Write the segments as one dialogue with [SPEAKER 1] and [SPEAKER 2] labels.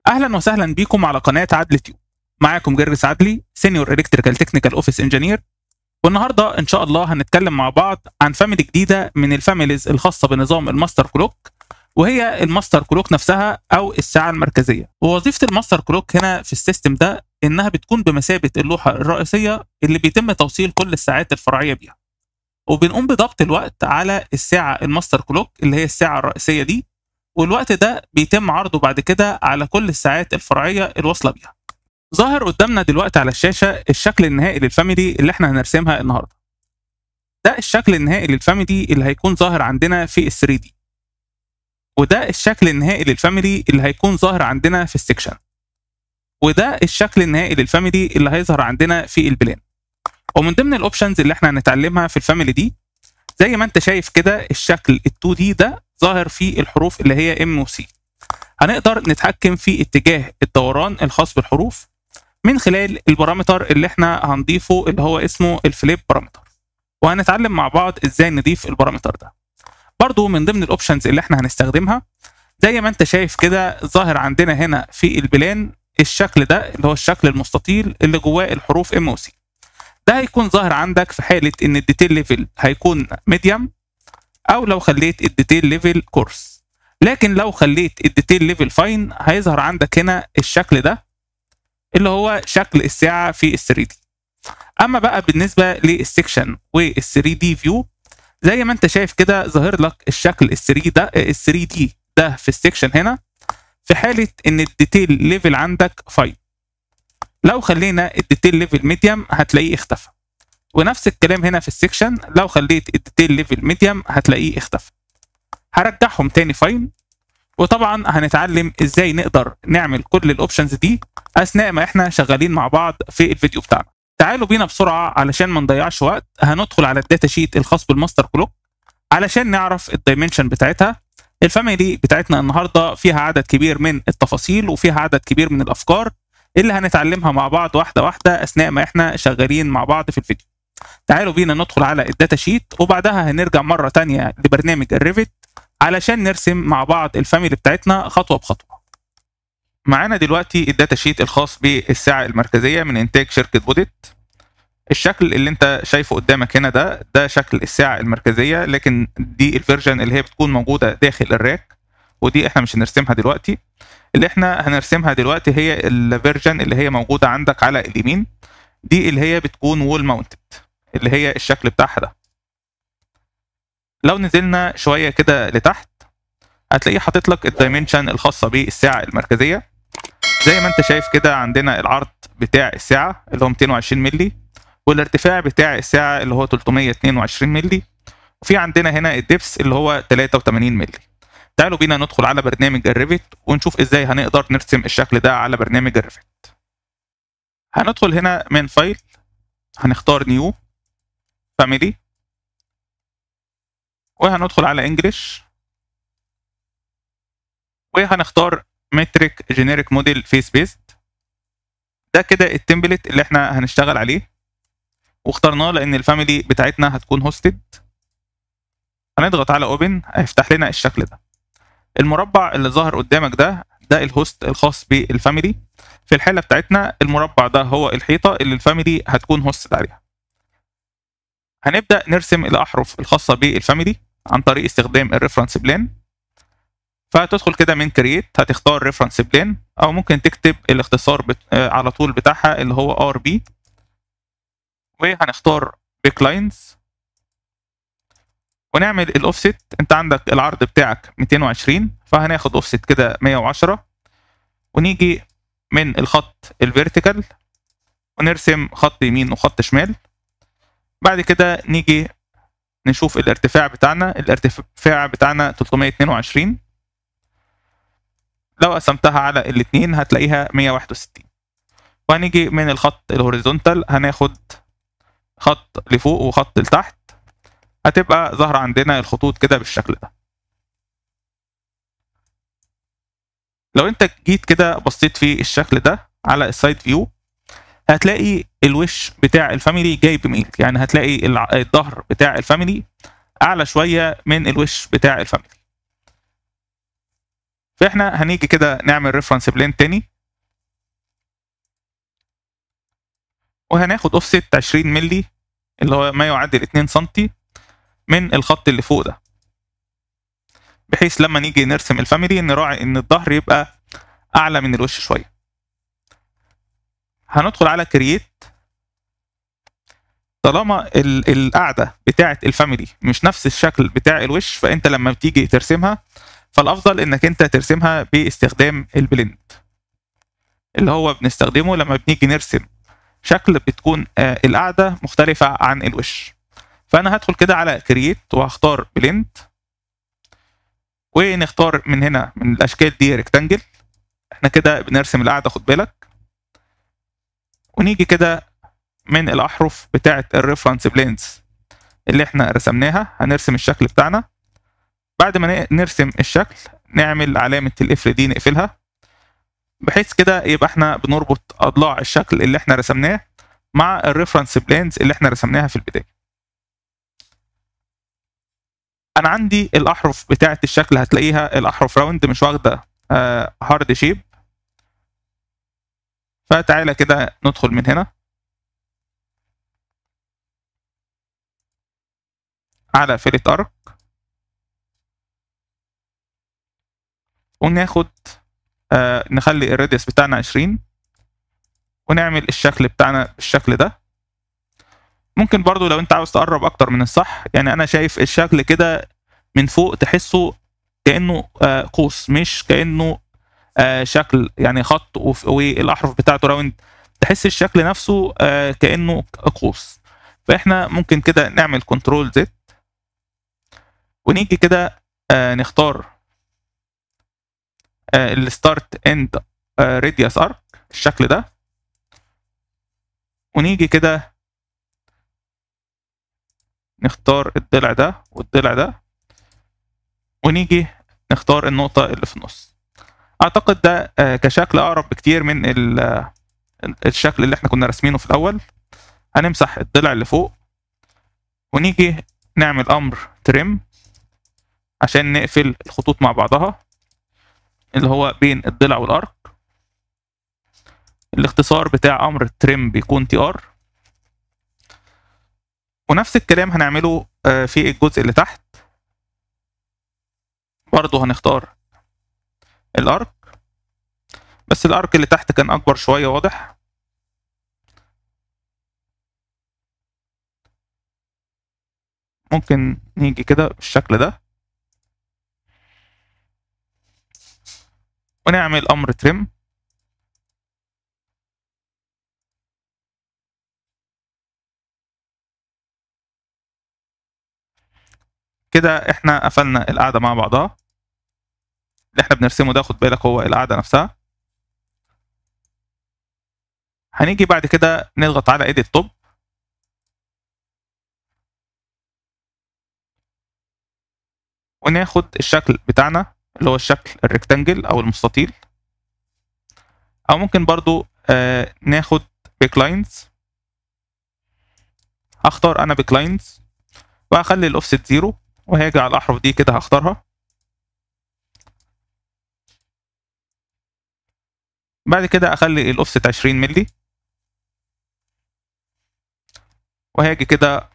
[SPEAKER 1] اهلا وسهلا بيكم على قناه عدلي تيوب. معاكم جرجس عدلي، سينيور الكتريكال تكنيكال اوفيس انجينير. والنهارده ان شاء الله هنتكلم مع بعض عن فاميلي جديده من الفاميليز الخاصه بنظام الماستر كلوك، وهي الماستر كلوك نفسها او الساعه المركزيه. ووظيفه الماستر كلوك هنا في السيستم ده انها بتكون بمثابه اللوحه الرئيسيه اللي بيتم توصيل كل الساعات الفرعيه بيها، وبنقوم بضبط الوقت على الساعه الماستر كلوك اللي هي الساعه الرئيسيه دي، والوقت ده بيتم عرضه بعد كده على كل الساعات الفرعيه الواصله بيها. ظاهر قدامنا دلوقتي على الشاشه الشكل النهائي للفاميلي اللي احنا هنرسمها النهارده. ده الشكل النهائي للفاميلي اللي هيكون ظاهر عندنا في ال 3 دي، وده الشكل النهائي للفاميلي اللي هيكون ظاهر عندنا في السكشن، وده الشكل النهائي للفاميلي اللي هيظهر عندنا في البلان. ومن ضمن الاوبشنز اللي احنا هنتعلمها في الفاميلي دي، زي ما انت شايف كده الشكل ال2 دي ده ظاهر فيه الحروف اللي هي ام وسي. هنقدر نتحكم في اتجاه الدوران الخاص بالحروف من خلال البارامتر اللي احنا هنضيفه اللي هو اسمه الفليب بارامتر، وهنتعلم مع بعض ازاي نضيف البارامتر ده. برضو من ضمن الاوبشنز اللي احنا هنستخدمها، زي ما انت شايف كده ظاهر عندنا هنا في البلان الشكل ده اللي هو الشكل المستطيل اللي جواه الحروف ام وسي. ده هيكون ظاهر عندك في حاله ان الديتيل ليفل هيكون ميديوم، او لو خليت الديتيل ليفل كورس. لكن لو خليت الديتيل ليفل فاين هيظهر عندك هنا الشكل ده اللي هو شكل الساعه في ال 3 دي. اما بقى بالنسبه للسكشن وال 3 دي فيو، زي ما انت شايف كده ظاهر لك الشكل ال 3 ده ال 3 دي ده في السكشن هنا في حاله ان الديتيل ليفل عندك فاين. لو خلينا الديتيل ليفل ميديوم هتلاقيه اختفى، ونفس الكلام هنا في السكشن لو خليت الديتيل ليفل ميديوم هتلاقيه اختفى. هرجعهم تاني فاين، وطبعا هنتعلم ازاي نقدر نعمل كل الاوبشنز دي اثناء ما احنا شغالين مع بعض في الفيديو بتاعنا. تعالوا بينا بسرعه علشان ما نضيعش وقت، هندخل على الداتا شيت الخاص بالماستر كلوك علشان نعرف الدايمنشن بتاعتها. الفاميلي بتاعتنا النهارده فيها عدد كبير من التفاصيل وفيها عدد كبير من الافكار اللي هنتعلمها مع بعض واحده واحده اثناء ما احنا شغالين مع بعض في الفيديو. تعالوا بينا ندخل على الداتا شيت، وبعدها هنرجع مره تانية لبرنامج الريفت علشان نرسم مع بعض الفاميلي بتاعتنا خطوه بخطوه. معانا دلوقتي الداتا شيت الخاص بالساعه المركزيه من انتاج شركه بوديت. الشكل اللي انت شايفه قدامك هنا ده شكل الساعه المركزيه، لكن دي الفيرجن اللي هي بتكون موجوده داخل الراك، ودي احنا مش هنرسمها دلوقتي. اللي احنا هنرسمها دلوقتي هي الفيرجن اللي هي موجوده عندك على اليمين، دي اللي هي بتكون وول ماونتد اللي هي الشكل بتاعها ده. لو نزلنا شويه كده لتحت هتلاقيه حاطط لك الدايمنشن الخاصه بالساعه المركزيه. زي ما انت شايف كده عندنا العرض بتاع الساعه اللي هو 220 مللي، والارتفاع بتاع الساعه اللي هو 322 مللي، وفي عندنا هنا الدبس اللي هو 83 مللي. تعالوا بينا ندخل على برنامج الريفت ونشوف ازاي هنقدر نرسم الشكل ده على برنامج الريفت. هندخل هنا من فايل، هنختار نيو فاميلي، وهندخل على انجلش، وهنختار متريك جينيريك موديل فيس بيست. ده كده التمبلت اللي احنا هنشتغل عليه، واخترناه لان الفاميلي بتاعتنا هتكون هوستد. هنضغط على اوبن هيفتح لنا الشكل ده. المربع اللي ظاهر قدامك ده الهوست الخاص بالفاميلي. في الحاله بتاعتنا المربع ده هو الحيطه اللي الفاميلي هتكون هوستد عليها. هنبدا نرسم الاحرف الخاصه بالفاميلي عن طريق استخدام الريفرنس بلان. فهتدخل كده من كرييت هتختار ريفرنس بلان، او ممكن تكتب الاختصار على طول بتاعها اللي هو ار بي، وهنختار بيك لاينز ونعمل الاوفست. انت عندك العرض بتاعك 220، فهناخد اوفست كده 110، ونيجي من الخط الفيرتيكال ونرسم خط يمين وخط شمال. بعد كده نيجي نشوف الارتفاع بتاعنا 322. لو قسمتها على الاثنين هتلاقيها 161. وهنيجي من الخط الهوريزونتال هناخد خط لفوق وخط لتحت، هتبقى ظاهرة عندنا الخطوط كده بالشكل ده. لو انت جيت كده بصيت في الشكل ده على السايد فيو هتلاقي الوش بتاع الفاميلي جاي بميل، يعني هتلاقي الظهر بتاع الفاميلي اعلى شوية من الوش بتاع الفاميلي. فاحنا هنيجي كده نعمل ريفرنس بلين تاني، وهناخد اوفست 20 مللي اللي هو ما يعادل 2 سم من الخط اللي فوق ده، بحيث لما نيجي نرسم الفاميلي نراعي ان الظهر يبقى اعلى من الوش شويه. هندخل على كرييت. طالما القاعده بتاعه الفاميلي مش نفس الشكل بتاع الوش، فانت لما بتيجي ترسمها فالافضل انك انت ترسمها باستخدام البلند اللي هو بنستخدمه لما بنيجي نرسم شكل بتكون القاعده مختلفه عن الوش. فانا هدخل كده على كرييت وهختار بلند، ونختار من هنا من الاشكال دي ريكتانجل. احنا كده بنرسم القاعده، خد بالك. ونيجي كده من الاحرف بتاعه الريفرنس بلينز اللي احنا رسمناها هنرسم الشكل بتاعنا. بعد ما نرسم الشكل نعمل علامه القفل دي نقفلها، بحيث كده يبقى احنا بنربط اضلاع الشكل اللي احنا رسمناه مع الريفرنس بلينز اللي احنا رسمناها في البدايه. انا عندي الاحرف بتاعه الشكل هتلاقيها الاحرف راوند مش واخده هارد شيب. فتعالى كده ندخل من هنا على فيلت ارك، وناخد نخلي الراديوس بتاعنا 20، ونعمل الشكل بتاعنا بالشكل ده. ممكن برضو لو انت عاوز تقرب اكتر من الصح، يعني انا شايف الشكل كده من فوق تحسه كانه قوس، مش كانه شكل يعني خط والاحرف بتاعته راوند. تحس الشكل نفسه كانه قوس. فاحنا ممكن كده نعمل كنترول زد، ونيجي كده نختار الستارت اند راديوس ارك الشكل ده، ونيجي كده نختار الضلع ده والضلع ده، ونيجي نختار النقطة اللي في النص. اعتقد ده كشكل اقرب بكتير من الشكل اللي احنا كنا راسمينه في الاول. هنمسح الضلع اللي فوق، ونيجي نعمل امر تريم عشان نقفل الخطوط مع بعضها اللي هو بين الضلع والارك. الاختصار بتاع امر تريم بيكون تي ار. ونفس الكلام هنعمله في الجزء اللي تحت، برضه هنختار الارك، بس الارك اللي تحت كان اكبر شويه واضح. ممكن نيجي كده بالشكل ده ونعمل امر تريم. كده احنا قفلنا القاعده مع بعضها. اللي احنا بنرسمه ده خد بالك هو القاعده نفسها. هنيجي بعد كده نضغط على ايديت توب، وناخد الشكل بتاعنا اللي هو الشكل الريكتانجل او المستطيل، او ممكن برضو ناخد بيك لاينز. هختار انا بيك لاينز وهخلي الاوفست 0، وهاجي على الاحرف دي كده هختارها. بعد كده اخلي الاوفست 20 مللي، وهاجي كده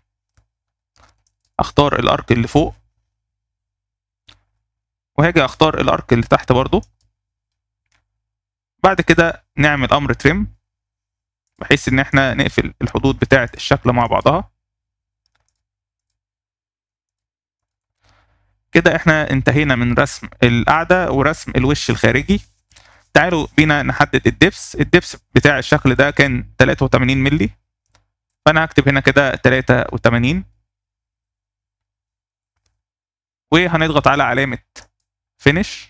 [SPEAKER 1] اختار الارك اللي فوق، وهاجي اختار الارك اللي تحت برضو. بعد كده نعمل امر تريم بحيث ان احنا نقفل الحدود بتاعه الشكل مع بعضها. كده احنا انتهينا من رسم القاعده ورسم الوش الخارجي. تعالوا بينا نحدد الدبس بتاع الشكل ده كان 83 مللي، فانا هكتب هنا كده 83، وهنضغط على علامه فينيش.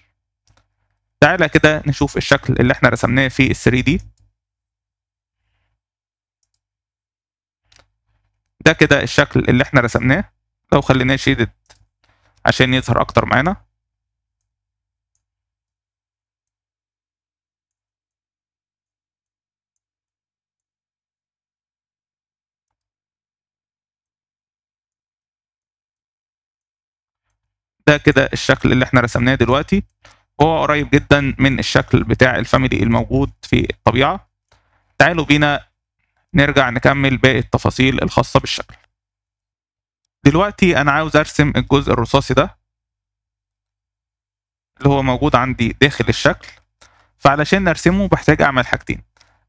[SPEAKER 1] تعالى كده نشوف الشكل اللي احنا رسمناه في ال 3 دي. ده كده الشكل اللي احنا رسمناه لو خليناه شيدد عشان يظهر اكتر معانا. ده كده الشكل اللي احنا رسمناه دلوقتي. وهو قريب جدا من الشكل بتاع الفاميلي الموجود في الطبيعة. تعالوا بينا نرجع نكمل باقي التفاصيل الخاصة بالشكل. دلوقتي أنا عاوز أرسم الجزء الرصاصي ده اللي هو موجود عندي داخل الشكل. فعلشان نرسمه بحتاج أعمل حاجتين.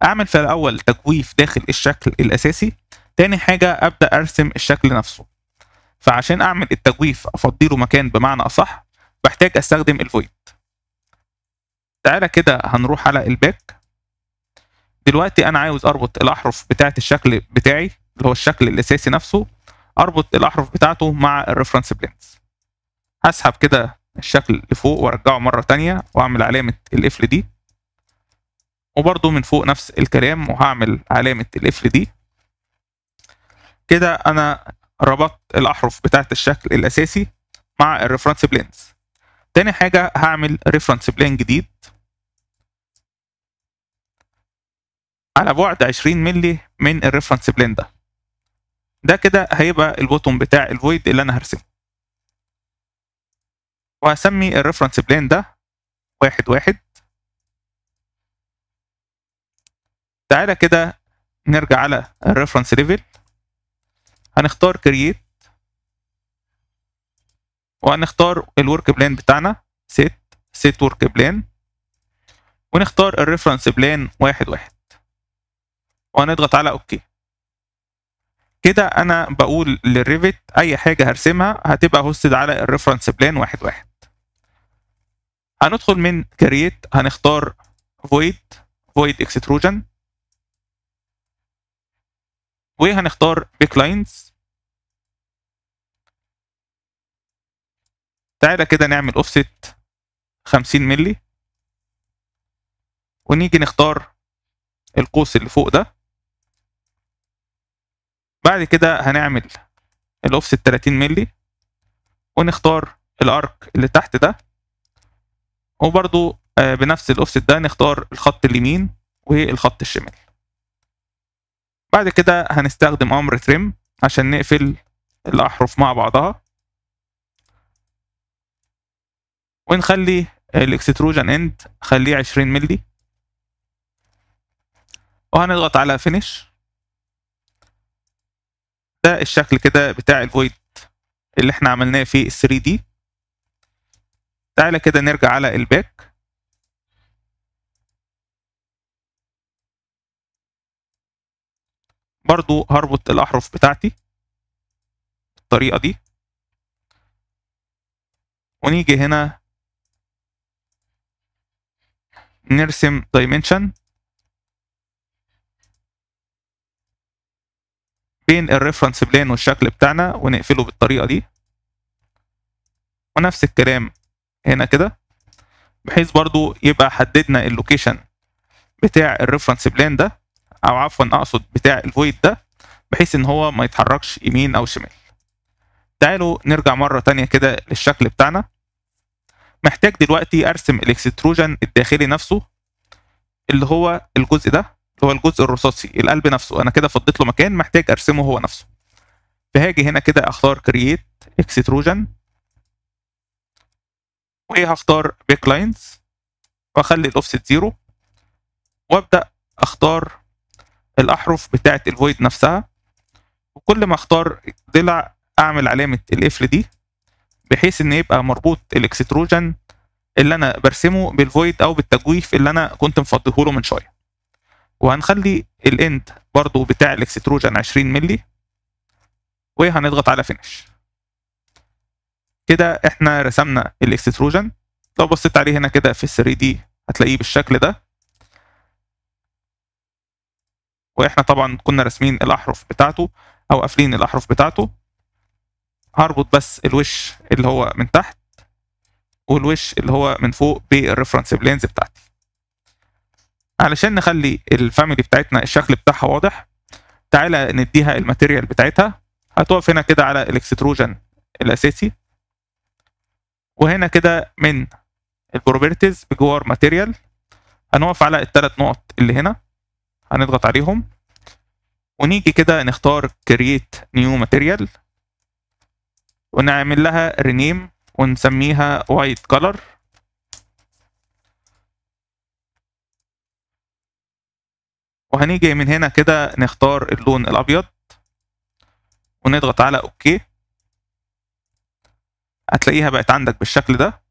[SPEAKER 1] أعمل في الأول تجويف داخل الشكل الأساسي، تاني حاجة أبدأ أرسم الشكل نفسه. فعشان أعمل التجويف أفضيله مكان بمعنى أصح بحتاج أستخدم الفويد. تعالى كده هنروح على الباك. دلوقتي أنا عاوز أربط الأحرف بتاعة الشكل بتاعي اللي هو الشكل الأساسي نفسه، أربط الأحرف بتاعته مع الريفرنس بلينز. هسحب كده الشكل لفوق وارجعه مرة تانية واعمل علامة القفل دي، وبرضو من فوق نفس الكلام وهعمل علامة القفل دي. كده انا ربطت الاحرف بتاعت الشكل الاساسي مع الريفرنس بلينز. تاني حاجة هعمل ريفرنس بلين جديد على بعد 20 مللي من الريفرنس بلين ده كده هيبقى البوتوم بتاع الفويد اللي انا هرسمه. وهسمي الريفرنس بلين ده 1 تعالى كده نرجع على الريفرنس ليفل، هنختار كرييت وهنختار الورك بلان بتاعنا سيت ورك بلان، ونختار الريفرنس بلان 1 وهنضغط على اوكي. كده انا بقول للريفت اي حاجه هرسمها هتبقى هوستد على الريفرنس بلان 1. هندخل من كرييت هنختار void extrusion وهنختار بيك لاينز. تعالى كده نعمل اوفست 50 مللي ونيجي نختار القوس اللي فوق ده. بعد كده هنعمل الاوفست 30 مللي ونختار الارك اللي تحت ده، وبرضو بنفس الاوفست ده نختار الخط اليمين والخط الشمال. بعد كده هنستخدم امر تريم عشان نقفل الاحرف مع بعضها، ونخلي الاكستروجن اند خليه 20 مللي وهنضغط على فينيش. ده الشكل كده بتاع الفويد اللي احنا عملناه في ال 3 دي. تعالى كده نرجع على الباك، برضو هربط الاحرف بتاعتي بالطريقه دي، ونيجي هنا نرسم دايمنشن بين الريفرنس بلان والشكل بتاعنا ونقفله بالطريقه دي، ونفس الكلام هنا كده، بحيث برضو يبقى حددنا اللوكيشن بتاع الريفرنس بلان ده، او عفوا اقصد بتاع الفويد ده، بحيث ان هو ما يتحركش يمين او شمال. تعالوا نرجع مره تانية كده للشكل بتاعنا. محتاج دلوقتي ارسم الاكستروجن الداخلي نفسه اللي هو الجزء ده اللي هو الجزء الرصاصي القلب نفسه. انا كده فضيت له مكان محتاج ارسمه هو نفسه. فهاجي هنا كده اختار كرييت اكستروجن وهختار بيك لاينز واخلي الاوفست 0، وابدا اختار الاحرف بتاعه الفويد نفسها، وكل ما اختار ضلع اعمل علامه القفل دي بحيث ان يبقى مربوط الاكستروجن اللي انا برسمه بالفويد او بالتجويف اللي انا كنت مفضيه له من شويه. وهنخلي الاند برضو بتاع الاكستروجن 20 مللي وهنضغط على فينيش. كده احنا رسمنا الاكستروجن. لو بصيت عليه هنا كده في ال 3 دي هتلاقيه بالشكل ده، واحنا طبعا كنا راسمين الاحرف بتاعته او قافلين الاحرف بتاعته. هربط بس الوش اللي هو من تحت والوش اللي هو من فوق بالريفرنس بلينز بتاعتي. علشان نخلي الفاميلي بتاعتنا الشكل بتاعها واضح، تعالى نديها الماتيريال بتاعتها. هتقف هنا كده على الاكستروجن الاساسي، وهنا كده من البروبرتيز بجوار ماتيريال هنقف على الثلاث نقط اللي هنا، هنضغط عليهم ونيجي كده نختار كرييت نيو ماتيريال ونعمل لها رينيم ونسميها وايت كولر. وهنيجي من هنا كده نختار اللون الابيض ونضغط على اوكي. هتلاقيها بقت عندك بالشكل ده.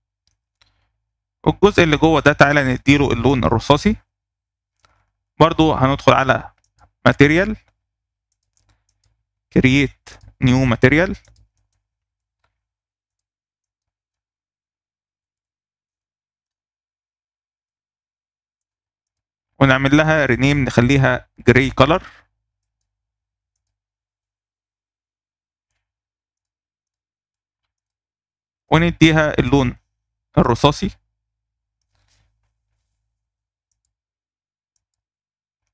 [SPEAKER 1] والجزء اللي جوه ده تعالى نديله اللون الرصاصي. برضو هندخل على ماتيريال، كرييت نيو ماتيريال، ونعمل لها رينيم، نخليها جراي كولر. ونديها اللون الرصاصي.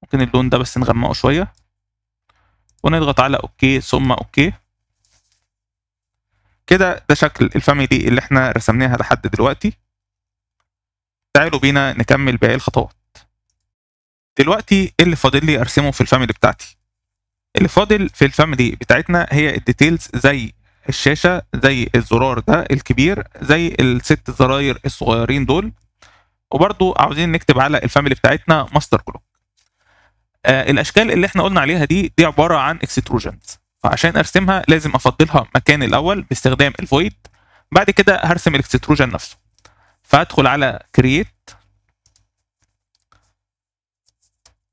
[SPEAKER 1] ممكن اللون ده بس نغمقه شوية، ونضغط على اوكي ثم اوكي. كده ده شكل الفاميلي اللي احنا رسمناها لحد دلوقتي. تعالوا بينا نكمل باقي الخطوات. دلوقتي إيه اللي فاضل لي ارسمه في الفاميلي بتاعتي؟ اللي فاضل في الفاميلي بتاعتنا هي الديتيلز، زي الشاشة، زي الزرار ده الكبير، زي الست زراير الصغيرين دول. وبرضو عاوزين نكتب على الفاميلي بتاعتنا ماستر كلوك. الاشكال اللي احنا قلنا عليها دي عباره عن اكستروجنز، فعشان ارسمها لازم افضلها مكان الاول باستخدام الفويد. بعد كده هرسم الاكستروجن نفسه، فهدخل على كرييت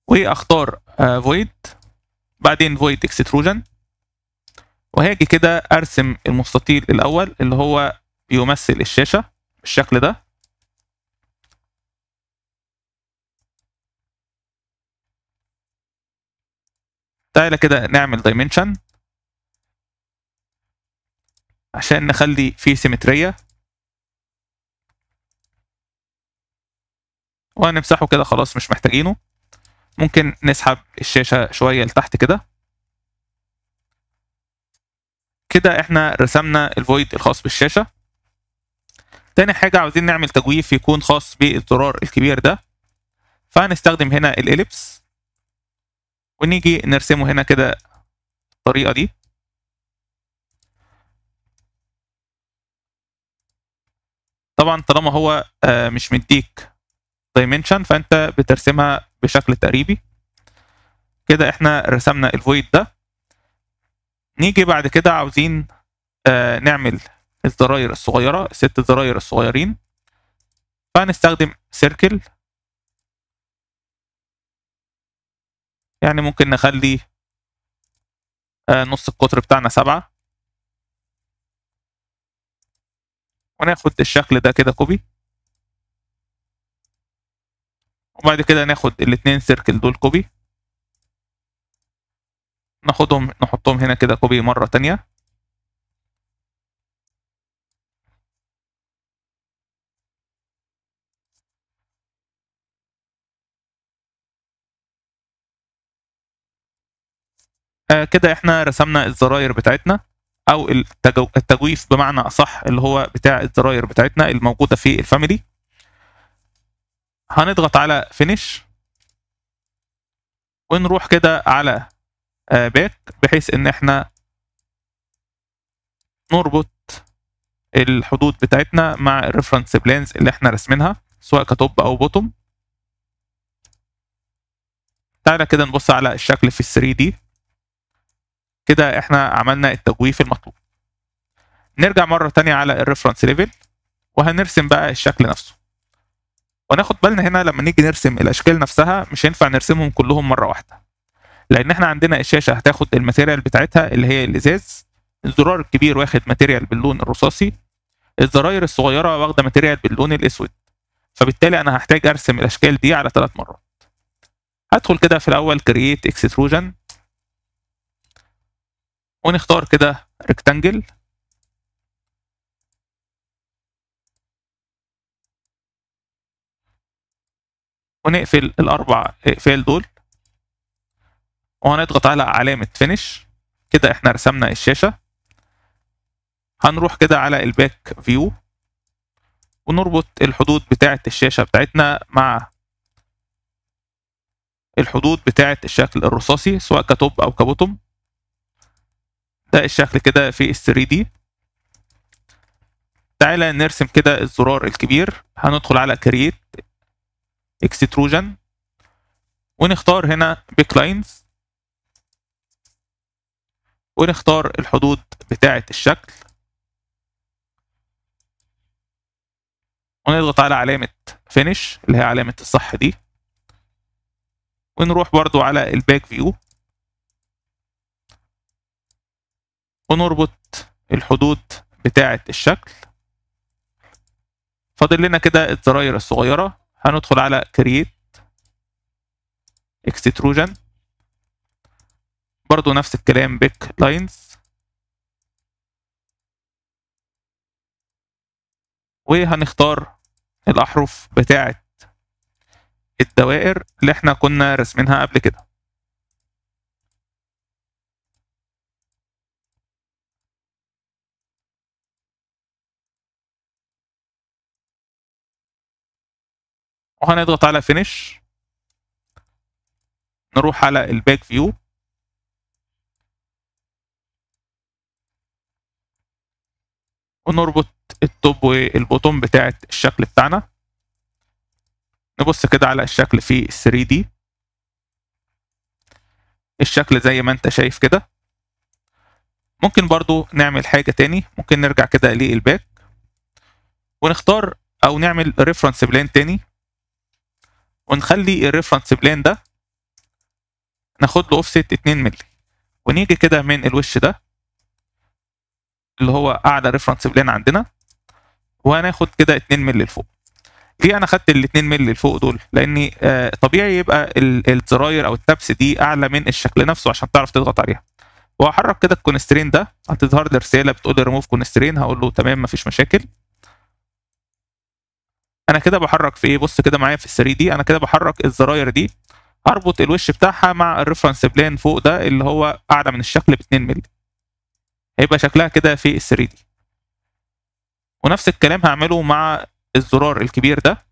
[SPEAKER 1] واختار فويد، بعدين فويد اكستروجن، وهاجي كده ارسم المستطيل الاول اللي هو يمثل الشاشه بالشكل ده. تعالى كده نعمل دايمنشن عشان نخلي فيه سيمترية، وهنمسحه كده خلاص مش محتاجينه. ممكن نسحب الشاشة شوية لتحت كده. كده احنا رسمنا الفويد الخاص بالشاشة. تاني حاجة عاوزين نعمل تجويف يكون خاص بالزرار الكبير ده، فهنستخدم هنا الإليبس ونيجي نرسمه هنا كده بالطريقة دي. طبعا طالما هو مش مديك دايمنشن فانت بترسمها بشكل تقريبي. كده احنا رسمنا الفويد ده. نيجي بعد كده عاوزين نعمل الزراير الصغيرة، الست زراير الصغيرين، فهنستخدم سيركل. يعني ممكن نخلي نص القطر بتاعنا 7، وناخد الشكل ده كده كوبي، وبعد كده ناخد الاتنين سيركل دول كوبي، ناخدهم نحطهم هنا كده كوبي مرة تانية. كده احنا رسمنا الزراير بتاعتنا، او التجويف بمعنى اصح اللي هو بتاع الزراير بتاعتنا الموجودة في الفاميلي. هنضغط على فينيش ونروح كده على باك، بحيث ان احنا نربط الحدود بتاعتنا مع الريفرنس بلانز اللي احنا رسمينها سواء كتوب او بوتوم. تعالى كده نبص على الشكل في ال 3 دي. كده احنا عملنا التجويف المطلوب. نرجع مرة تانية على الريفرنس ليفل وهنرسم بقى الشكل نفسه. وناخد بالنا هنا لما نيجي نرسم الاشكال نفسها مش هينفع نرسمهم كلهم مرة واحدة، لان احنا عندنا الشاشة هتاخد الماتيريال بتاعتها اللي هي الازاز. الزرار الكبير واخد ماتيريال باللون الرصاصي، الزراير الصغيرة واخدة ماتيريال باللون الاسود، فبالتالي انا هحتاج ارسم الاشكال دي على 3 مرات. هدخل كده في الاول كرييت اكستروجن ونختار كده ريكتانجل، ونقفل الاربع اقفال دول، وهنضغط على علامة فينيش. كده احنا رسمنا الشاشة. هنروح كده على الباك فيو ونربط الحدود بتاعة الشاشة بتاعتنا مع الحدود بتاعة الشكل الرصاصي سواء كتوب او كبوتوم. ده الشكل كده في ال 3 دي. تعالى نرسم كده الزرار الكبير. هندخل على كرييت اكستروجن ونختار هنا بيك لاينز، ونختار الحدود بتاعة الشكل، ونضغط على علامة فينيش اللي هي علامة الصح دي، ونروح برضو على الباك فيو ونربط الحدود بتاعة الشكل. فاضل لنا كده الزراير الصغيرة، هندخل على كرييت اكستروجن، برضو نفس الكلام بيك لاينز، وهنختار الأحرف بتاعة الدوائر اللي احنا كنا رسمينها قبل كده. وهنضغط على فينيش، نروح على الباك فيو ونربط التوب والبوتوم بتاعة الشكل بتاعنا. نبص كده على الشكل في 3D، الشكل زي ما انت شايف كده. ممكن برضو نعمل حاجة تاني، ممكن نرجع كده للباك ونختار او نعمل ريفرنس بلان تاني، ونخلي الريفرنس بلان ده ناخد له اوفست 2 مللي، ونيجي كده من الوش ده اللي هو اعلى ريفرنس بلان عندنا، وهناخد كده 2 مللي لفوق. ليه انا خدت ال 2 مللي لفوق دول؟ لاني طبيعي يبقى الزراير او التابس دي اعلى من الشكل نفسه عشان تعرف تضغط عليها. وهحرك كده الكونسترين ده، هتظهر لي رساله بتقول لي ريموف كونسترين، هقول له تمام مفيش مشاكل. انا كده بحرك في ايه؟ بص كده معايا في ال 3 دي، انا كده بحرك الزراير دي، اربط الوش بتاعها مع الريفرنس بلان فوق ده اللي هو اعلى من الشكل ب 2 مللي، هيبقى شكلها كده في ال 3 دي. ونفس الكلام هعمله مع الزرار الكبير ده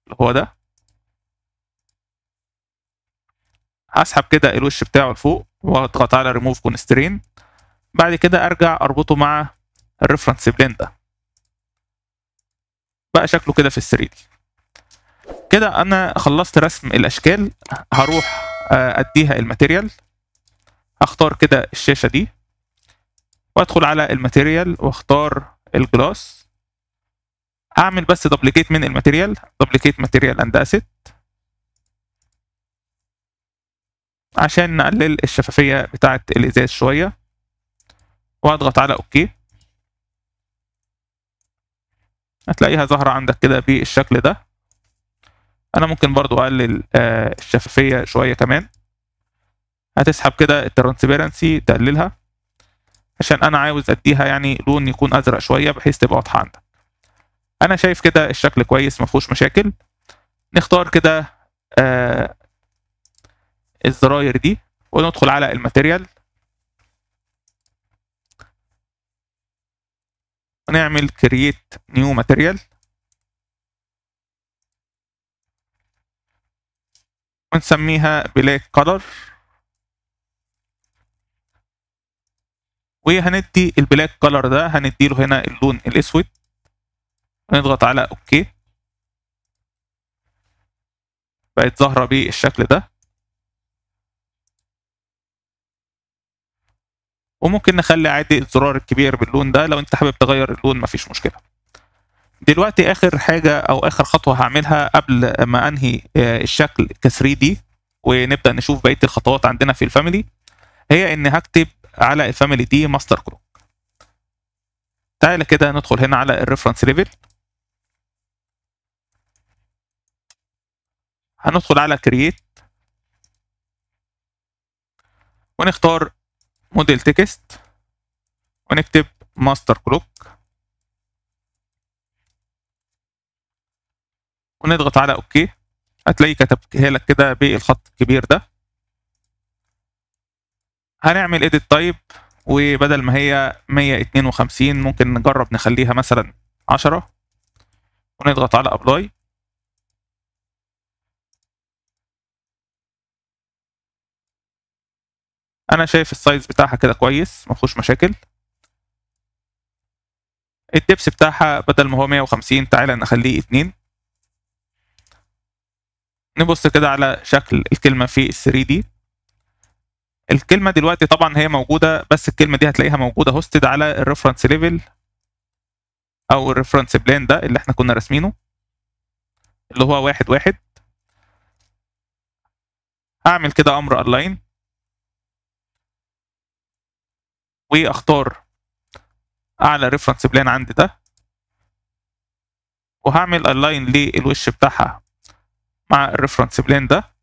[SPEAKER 1] اللي هو ده، هسحب كده الوش بتاعه لفوق واضغط على ريموف كونسترين، بعد كده ارجع اربطه مع الريفرنس بلان ده، بقى شكله كده في ال 3 دي. كده انا خلصت رسم الاشكال. هروح اديها الماتيريال، هختار كده الشاشه دي وادخل على الماتيريال واختار الجلاس، اعمل بس دوبليكيت من الماتيريال، دوبليكيت ماتيريال اند اسيت عشان نقلل الشفافيه بتاعه الازاز شويه، واضغط على اوكي. هتلاقيها ظاهره عندك كده بالشكل ده. انا ممكن برضو اقلل الشفافيه شويه كمان، هتسحب كده الترانسبيرنسي تقللها عشان انا عاوز اديها يعني لون يكون ازرق شويه بحيث تبقى واضحه عندك. انا شايف كده الشكل كويس مفيهوش مشاكل. نختار كده الزراير دي وندخل على الماتيريال ونعمل كرييت نيو ماتيريال ونسميها بلاك كولر، وهندي البلاك كولر ده هنديله هنا اللون الاسود، ونضغط على اوكي، بقت ظاهره بالشكل ده. وممكن نخلي عادي الزرار الكبير باللون ده، لو انت حابب تغير اللون مفيش مشكله. دلوقتي اخر حاجه او اخر خطوه هعملها قبل ما انهي الشكل ك 3 دي ونبدا نشوف بقيه الخطوات عندنا في الفاميلي، هي ان هكتب على الفاميلي دي ماستر كلوك. تعالى كده ندخل هنا على الريفرنس ليفل، هندخل على كرييت ونختار موديل تكست ونكتب ماستر كلوك ونضغط على اوكي. هتلاقي كتبها لك كده بالخط الكبير ده. هنعمل edit تايب، وبدل ما هي 152 ممكن نجرب نخليها مثلا 10 ونضغط على ابلاي. انا شايف السايز بتاعها كده كويس مفيهوش مشاكل. الدبس بتاعها بدل ما هو 150 تعالى نخليه 2. نبص كده على شكل الكلمة في ال 3D. الكلمة دلوقتي طبعا هي موجودة، بس الكلمة دي هتلاقيها موجودة هوستد على الريفرنس ليفل أو الريفرنس بلان ده اللي احنا كنا راسمينه، اللي هو 1 1. هعمل كده أمر align واختار أعلى ريفرنس بلان عندي ده، وهعمل align للوش بتاعها مع الريفرنس بلان ده.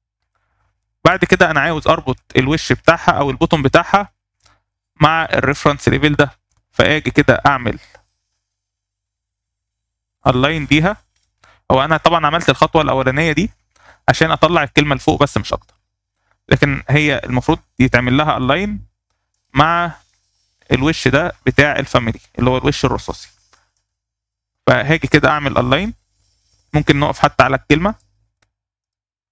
[SPEAKER 1] بعد كده أنا عاوز أربط الوش بتاعها أو البوتوم بتاعها مع الريفرنس ليفل ده، فاجي كده اعمل الاين بيها. هو انا طبعا عملت الخطوه الاولانيه دي عشان اطلع الكلمه لفوق بس مش اكتر، لكن هي المفروض يتعمل لها الاين مع الوش ده بتاع الفاميلي اللي هو الوش الرصاصي. فهاجي كده اعمل الاين، ممكن نقف حتى على الكلمه،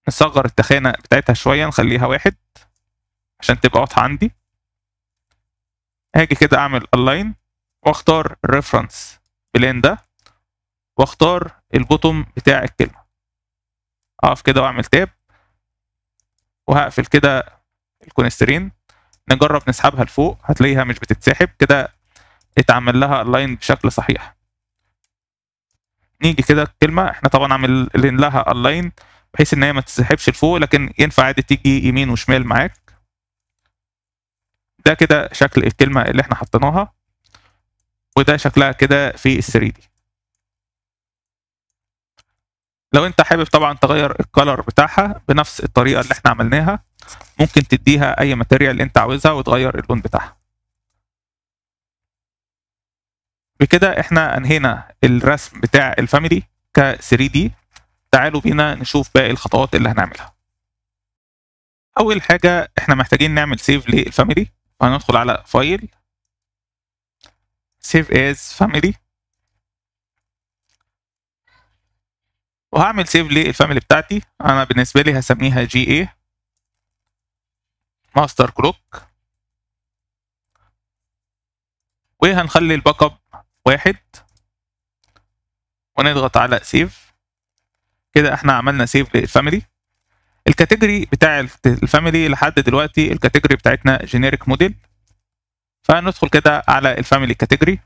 [SPEAKER 1] نصغر التخانه بتاعتها شويه، نخليها 1 عشان تبقى واضحه عندي. هاجي كده اعمل الاين واختار الريفرنس بلان ده واختار البوتوم بتاع الكلمه، اقف كده واعمل تاب وهقفل كده الكونسترين. نجرب نسحبها لفوق، هتلاقيها مش بتتسحب كده، اتعمل لها الاين بشكل صحيح. نيجي كده الكلمه، احنا طبعا عاملين لها الاين بحيث ان هي ما تتسحبش لفوق، لكن ينفع عادي تيجي يمين وشمال معاك. ده كده شكل الكلمه اللي احنا حطيناها، وده شكلها كده في ال 3 دي. لو انت حابب طبعا تغير الكالر بتاعها بنفس الطريقه اللي احنا عملناها، ممكن تديها اي ماتيريال انت عاوزها وتغير اللون بتاعها. بكده احنا انهينا الرسم بتاع الفاميلي ك 3 دي. تعالوا بينا نشوف باقي الخطوات اللي هنعملها. اول حاجه احنا محتاجين نعمل سيف للفاميلي، فهندخل على فايل، سيف از فاميلي، وهعمل سيف للفاميلي بتاعتي. انا بالنسبه لي هسميها جي اي ماستر كلوك، وهنخلي الباك اب 1 ونضغط على سيف. كده احنا عملنا سيف للفاميلي. الكاتيجوري بتاع الفاميلي لحد دلوقتي الكاتيجوري بتاعتنا جينيريك موديل، فندخل كده على الفاميلي كاتيجوري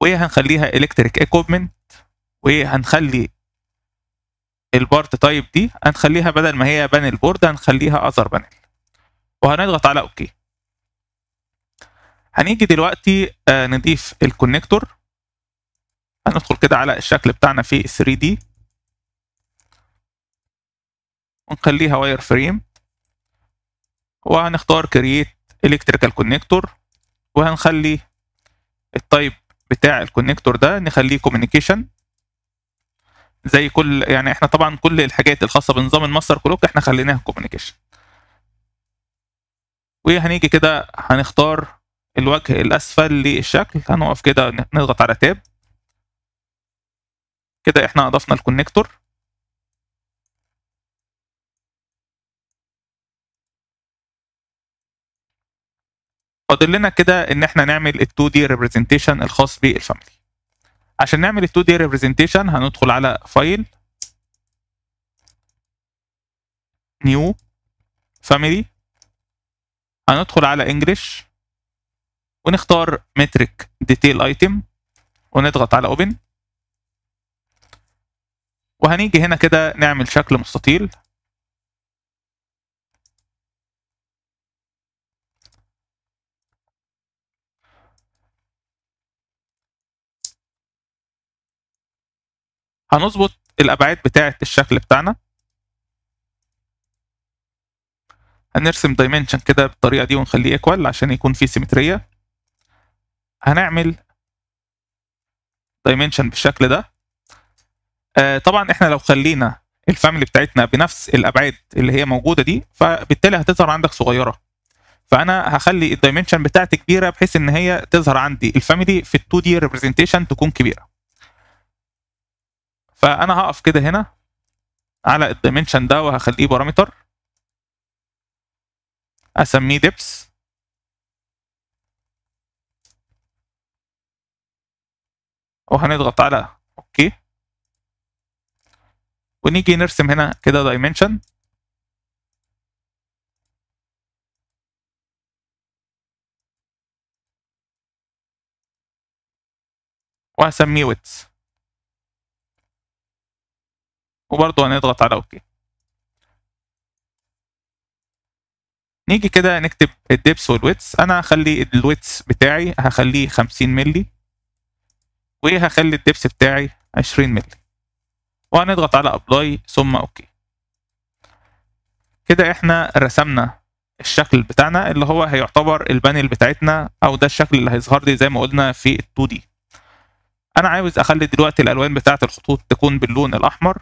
[SPEAKER 1] وهنخليها الكتريك ايكويبمنت، وهنخلي البارت تايب دي هنخليها بدل ما هي بانل بورد هنخليها اذر بانل، وهنضغط على اوكي. هنيجي دلوقتي نضيف الكونكتور. هندخل كده على الشكل بتاعنا في 3 دي ونخليها واير فريم، وهنختار كرييت الكتريكال كونكتور، وهنخلي التايب بتاع الكونكتور ده نخليه كوميونيكيشن. زي كل يعني احنا طبعا كل الحاجات الخاصه بنظام الماستر كلوك احنا خليناها كوميونيكيشن. وهنيجي كده هنختار الوجه الاسفل للشكل، هنقف كده نضغط على تاب. كده احنا اضفنا الكونكتور. فاضل لنا كده ان احنا نعمل ال 2 دي ريبريزنتيشن الخاص بالفاميلي. عشان نعمل ال 2 دي ريبريزنتيشن هندخل على فايل، نيو، فاميلي، هندخل على انجلش ونختار متريك ديتيل ايتم ونضغط على اوبن. وهنيجي هنا كده نعمل شكل مستطيل. هنظبط الابعاد بتاعه الشكل بتاعنا، هنرسم دايمنشن كده بالطريقه دي ونخليه ايكوال عشان يكون فيه سيمتريه. هنعمل دايمنشن بالشكل ده. طبعا احنا لو خلينا الفاميلي بتاعتنا بنفس الابعاد اللي هي موجوده دي فبالتالي هتظهر عندك صغيره، فانا هخلي الدايمنشن بتاعتي كبيره بحيث ان هي تظهر عندي الفاميلي في ال 2 دي ريبريزنتيشن تكون كبيره. فانا هقف كده هنا على الدايمنشن ده وهخليه بارامتر، اسميه ديبس، وهنضغط على اوكي. ونيجي نرسم هنا كده دايمنشن وهسميه ويتس، وبرضه هنضغط على اوكي. نيجي كده نكتب الدبس والويتس. انا هخلي الويتس بتاعي هخليه 50 مللي، وهخلي الدبس بتاعي 20 مللي، وهنضغط على ابلاي ثم اوكي. كده احنا رسمنا الشكل بتاعنا اللي هو هيعتبر البانل بتاعتنا، او ده الشكل اللي هيظهر لي زي ما قلنا في ال 2 دي. انا عاوز اخلي دلوقتي الالوان بتاعه الخطوط تكون باللون الاحمر،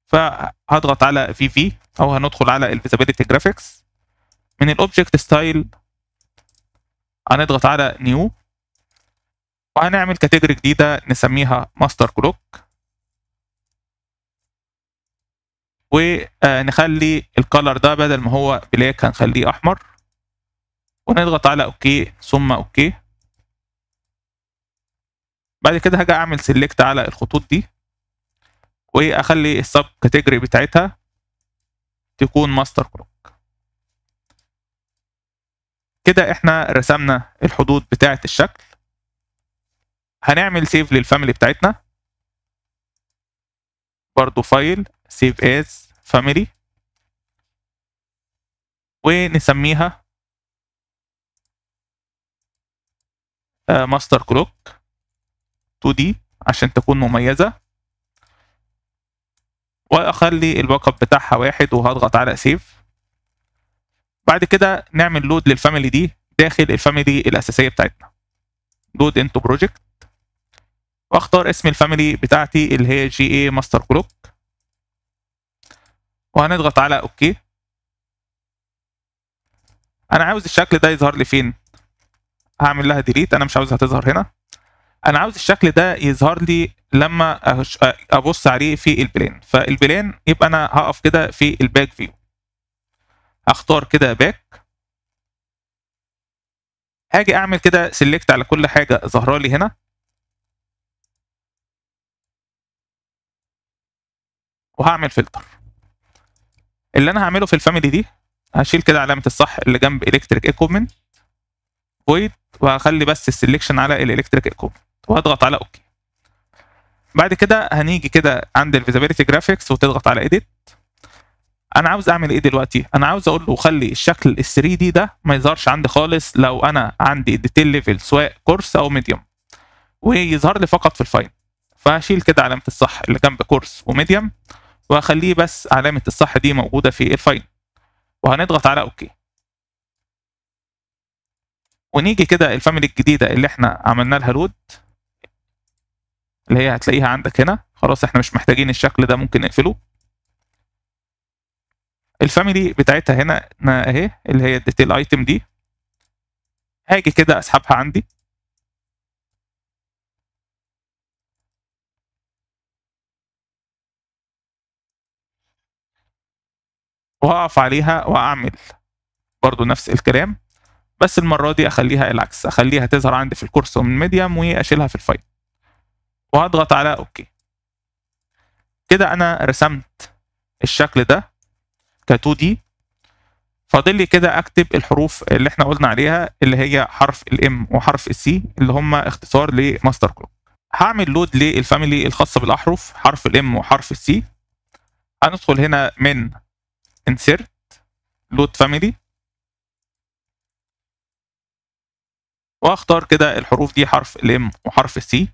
[SPEAKER 1] فهضغط على في او هندخل على الفيزابيليتي جرافيكس. من الاوبجكت ستايل هنضغط على نيو، وهنعمل كاتيجوري جديده نسميها ماستر كلوك، ونخلي الكالر ده بدل ما هو بلاك هنخليه احمر، ونضغط على اوكي ثم اوكي. بعد كده هاجي اعمل سيلكت على الخطوط دي، واخلي السب كاتيجوري بتاعتها تكون ماستر كلوك. كده احنا رسمنا الحدود بتاعه الشكل. هنعمل سيف للفاميلي بتاعتنا، برضو فايل سيف از فاميلي، ونسميها ماستر كلوك 2 دي عشان تكون مميزة، واخلي الباك اب بتاعها 1 وهضغط على سيف. بعد كده نعمل لود للفاميلي دي داخل الفاميلي الاساسية بتاعتنا، لود انتو بروجكت، واختار اسم الفاميلي بتاعتي اللي هي جي اي ماستر كلوك، وهنضغط على اوكي. انا عاوز الشكل ده يظهر لي فين؟ هعمل لها ديليت، انا مش عاوزها تظهر هنا. انا عاوز الشكل ده يظهر لي لما ابص عليه في البلان. فالبلان يبقى انا هقف كده في الباك فيو، هختار كده باك، هاجي اعمل كده سيلكت على كل حاجه ظاهره لي هنا، وهعمل فلتر. اللي انا هعمله في الفاميلي دي هشيل كده علامه الصح اللي جنب الكتريك ايكوبمنت فويد، وهخلي بس السلكشن على الالكتريك ايكوبمنت، وهضغط على اوكي. بعد كده هنيجي كده عند الفيزابيليتي جرافيكس وتضغط على اديت. انا عاوز اعمل ايه دلوقتي؟ انا عاوز اقول له خلي الشكل ال 3 دي ده ما يظهرش عندي خالص لو انا عندي الديتيل ليفل سواء كورس او ميديوم، ويظهر لي فقط في الفاين. فهشيل كده علامه الصح اللي جنب كورس وميديوم، وهخليه بس علامه الصح دي موجوده في الفاين، وهنضغط على اوكي. ونيجي كده الفاميلي الجديده اللي احنا عملنا لها لود، اللي هي هتلاقيها عندك هنا. خلاص احنا مش محتاجين الشكل ده، ممكن نقفله. الفاميلي بتاعتها هنا اهي اللي هي الديتيل ايتم دي، هاجي كده اسحبها عندي، وهقف عليها واعمل برضو نفس الكلام، بس المره دي اخليها العكس، اخليها تظهر عندي في الكورس ومن ميديم، واشيلها في الفايل، وهضغط على اوكي. كده انا رسمت الشكل ده ك 2 دي. فاضل لي كده اكتب الحروف اللي احنا قلنا عليها، اللي هي حرف الام وحرف السي اللي هم اختصار لماستر كلوك. هعمل لود للفاميلي الخاصه بالاحرف حرف الام وحرف السي. هندخل هنا من insert load family، واختار كده الحروف دي حرف الام وحرف السي.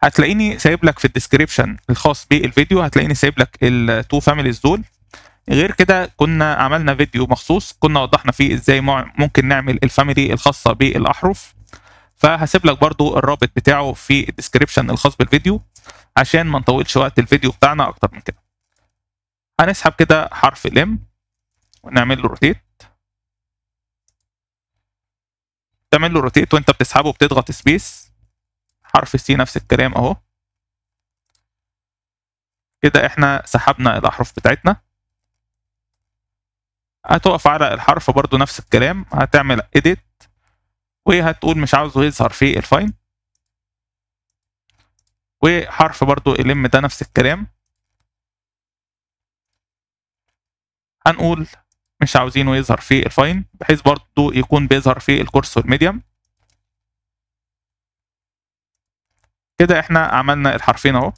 [SPEAKER 1] هتلاقيني سايب لك في الديسكريبشن الخاص بالفيديو، هتلاقيني سايب لك التو فاميليز دول. غير كده كنا عملنا فيديو مخصوص كنا وضحنا فيه ازاي ممكن نعمل الفاميلي الخاصه بالاحرف، فهسيب لك برضو الرابط بتاعه في الديسكريبشن الخاص بالفيديو عشان ما نطولش وقت الفيديو بتاعنا اكتر من كده. هنسحب كده حرف الام ونعمل له روتيت. تعمل له روتيت وانت بتسحبه بتضغط سبيس. حرف السي نفس الكلام اهو. كده احنا سحبنا الاحرف بتاعتنا. هتقف على الحرف برضو نفس الكلام، هتعمل edit وهتقول مش عاوزه يظهر في الفاين. وحرف برضو الام ده نفس الكلام، هنقول مش عاوزينه يظهر في الفاين، بحيث برضو يكون بيظهر في الكورس والميديم. كده احنا عملنا الحرفين اهو.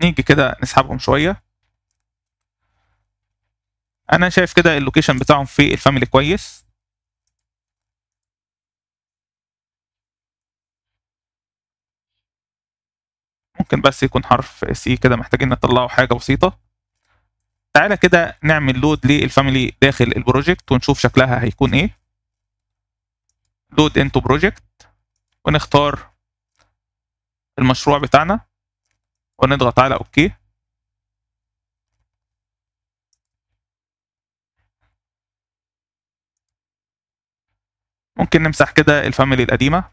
[SPEAKER 1] نيجي كده نسحبهم شويه. انا شايف كده اللوكيشن بتاعهم في الفاميلي كويس. ممكن بس يكون حرف سي كده، محتاجين نطلعه حاجه بسيطه. تعالى كده نعمل لود للفاميلي داخل البروجكت ونشوف شكلها هيكون ايه. لود انتو بروجكت، ونختار المشروع بتاعنا ونضغط على اوكي. ممكن نمسح كده الفاميلي القديمه.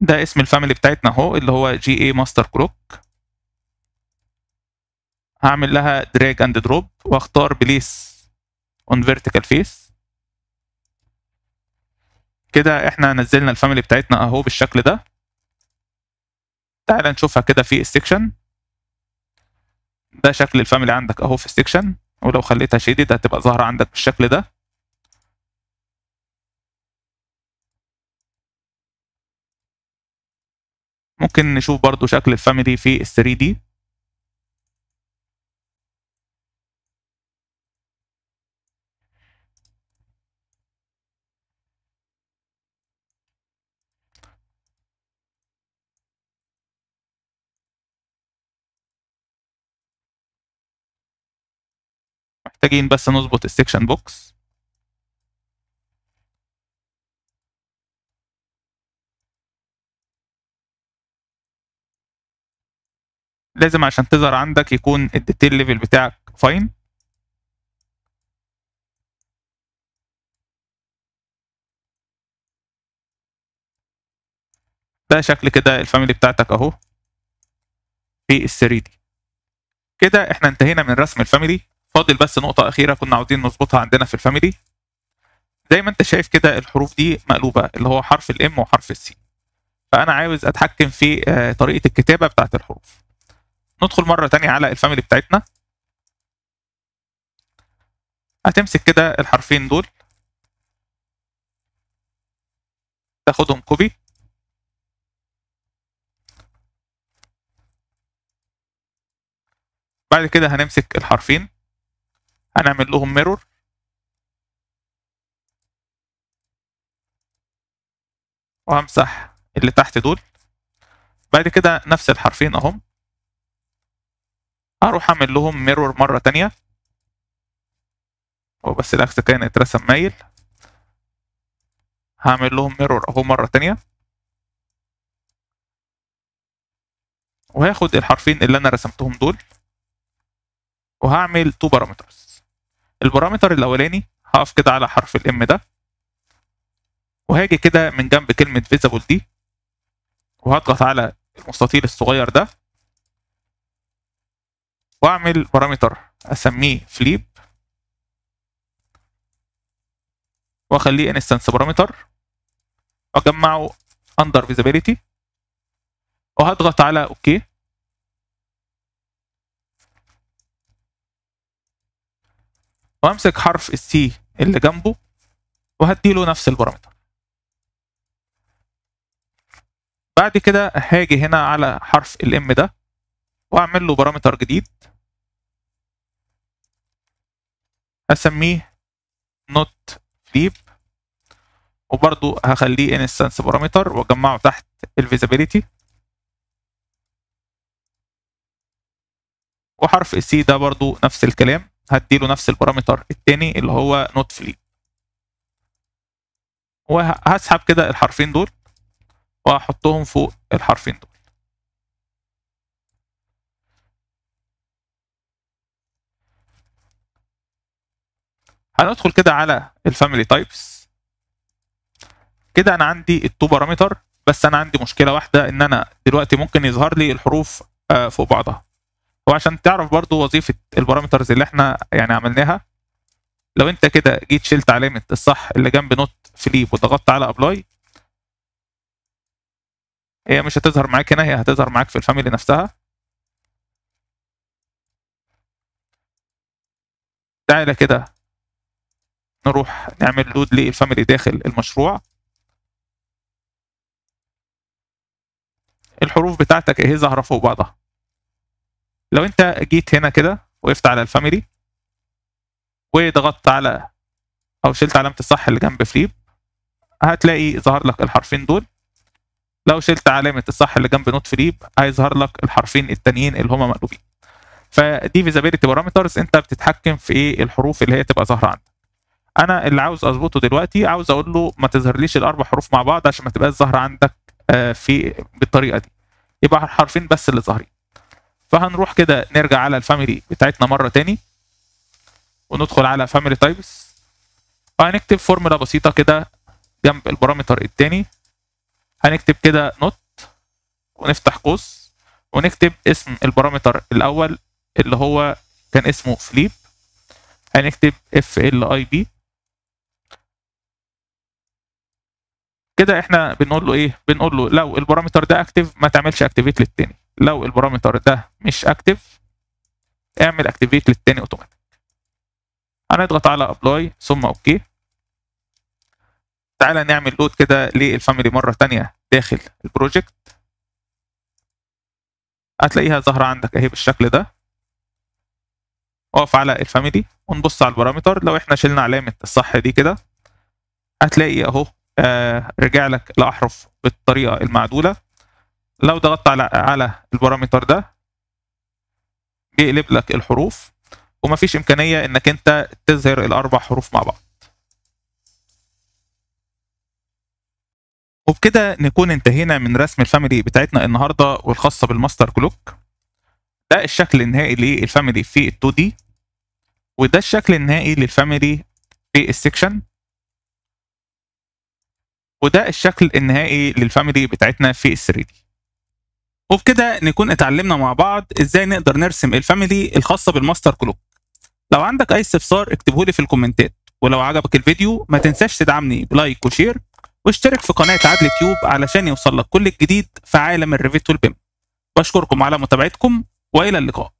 [SPEAKER 1] ده اسم الفاميلي بتاعتنا اهو، اللي هو جي اي ماستر كلوك. هعمل لها دراج اند دروب واختار بليس اون فيرتيكال فيس. كده احنا نزلنا الفاميلي بتاعتنا اهو بالشكل ده. تعال نشوفها كده في السكشن. ده شكل الفاميلي عندك اهو في السكشن، ولو خليتها شيدد هتبقى ظاهره عندك بالشكل ده. ممكن نشوف برضو شكل الفاميلي في ال 3 دي. محتاجين بس نظبط السكشن بوكس. لازم عشان تظهر عندك يكون الديتيل ليفل بتاعك فاين. ده شكل كده الفاميلي بتاعتك اهو في ال 3 دي. كده احنا انتهينا من رسم الفاميلي. فاضل بس نقطة أخيرة كنا عاوزين نظبطها عندنا في الفاميلي. زي ما انت شايف كده الحروف دي مقلوبة، اللي هو حرف الام وحرف السي. فأنا عاوز أتحكم في طريقة الكتابة بتاعت الحروف. ندخل مرة تانية على الفاميلي بتاعتنا. هتمسك كده الحرفين دول، تاخدهم كوبي، بعد كده هنمسك الحرفين هنعمل لهم ميرور، وهمسح اللي تحت دول. بعد كده نفس الحرفين اهم، هروح اعمل لهم ميرور مرة تانية. هو بس العكس كان اترسم مايل. هعمل لهم ميرور اهو مرة تانية، وهاخد الحرفين اللي انا رسمتهم دول وهعمل تو بارامترز. البارامتر الاولاني هقف كده على حرف الام ده، وهاجي كده من جنب كلمة فيزابل دي، وهضغط على المستطيل الصغير ده، واعمل بارامتر اسميه فليب، واخليه انستنس بارامتر، واجمعه اندر فيزابيليتي، وهضغط على اوكي. وامسك حرف السي اللي جنبه وهديله نفس البارامتر. بعد كده هاجي هنا على حرف الام ده واعمل له بارامتر جديد اسميه نوت فليب، وبرضو هخليه انستنس بارامتر واجمعه تحت الفيزابيليتي. وحرف السي ده برضو نفس الكلام، هديله نفس البارامتر التاني اللي هو نوت فليب. وهسحب كده الحرفين دول وهحطهم فوق الحرفين دول. هندخل كده على الفاميلي تايبس. كده انا عندي التو بارامتر، بس انا عندي مشكله واحده، ان انا دلوقتي ممكن يظهر لي الحروف فوق بعضها. وعشان تعرف برضو وظيفه البارامترز اللي احنا يعني عملناها، لو انت كده جيت شلت علامه الصح اللي جنب نوت فليب وضغطت على ابلاي، هي مش هتظهر معاك هنا، هي هتظهر معاك في الفاميلي نفسها. تعالى كده نروح نعمل لود للفاميلي داخل المشروع. الحروف بتاعتك اهي ظاهره فوق بعضها. لو انت جيت هنا كده وقفت على الفاميلي وضغطت على او شلت علامه الصح اللي جنب فليب، هتلاقي ظهر لك الحرفين دول. لو شلت علامه الصح اللي جنب نوت فليب هيظهر لك الحرفين التانيين اللي هما مقلوبين. فدي فيزابيلتي بارامترز، انت بتتحكم في ايه الحروف اللي هي تبقى ظاهره عندك. انا اللي عاوز اظبطه دلوقتي، عاوز اقول له ما تظهرليش الاربع حروف مع بعض عشان ما تبقاش ظاهره عندك في بالطريقه دي، يبقى حرفين بس اللي ظاهرين. فهنروح كده نرجع على الفاميلي بتاعتنا مره تاني وندخل على فاميلي تايبس، وهنكتب فورمولا بسيطه كده جنب البارامتر التاني. هنكتب كده نوت ونفتح قوس ونكتب اسم البارامتر الاول اللي هو كان اسمه فليب، هنكتب FLIB. كده احنا بنقول له ايه؟ بنقول له لو البارامتر ده اكتف ما تعملش اكتيفيت للتاني، لو البارامتر ده مش اكتف اعمل اكتيفيت للتاني اوتوماتيك. هنضغط على ابلاي ثم اوكي. تعالى نعمل لود كده للفاميلي مره ثانيه داخل البروجكت. هتلاقيها ظاهره عندك اهي بالشكل ده. اقف على الفاميلي ونبص على البارامتر، لو احنا شلنا علامه الصح دي كده هتلاقي اهو رجع لك الاحرف بالطريقه المعدوله. لو ضغطت على البارامتر ده بيقلب لك الحروف، ومفيش امكانيه انك انت تظهر الاربع حروف مع بعض. وبكده نكون انتهينا من رسم الفاميلي بتاعتنا النهارده والخاصه بالماستر كلوك. ده الشكل النهائي للفاميلي في ال 2 دي، وده الشكل النهائي للفاميلي في السكشن، وده الشكل النهائي للفاميلي بتاعتنا في ال 3 دي. وبكده نكون اتعلمنا مع بعض ازاي نقدر نرسم الفاميلي الخاصه بالماستر كلوك. لو عندك اي استفسار اكتبه لي في الكومنتات، ولو عجبك الفيديو ما تنساش تدعمني بلايك وشير واشترك في قناه عدل تيوب علشان يوصل لك كل الجديد في عالم الريفيت والبيم. بشكركم على متابعتكم والى اللقاء.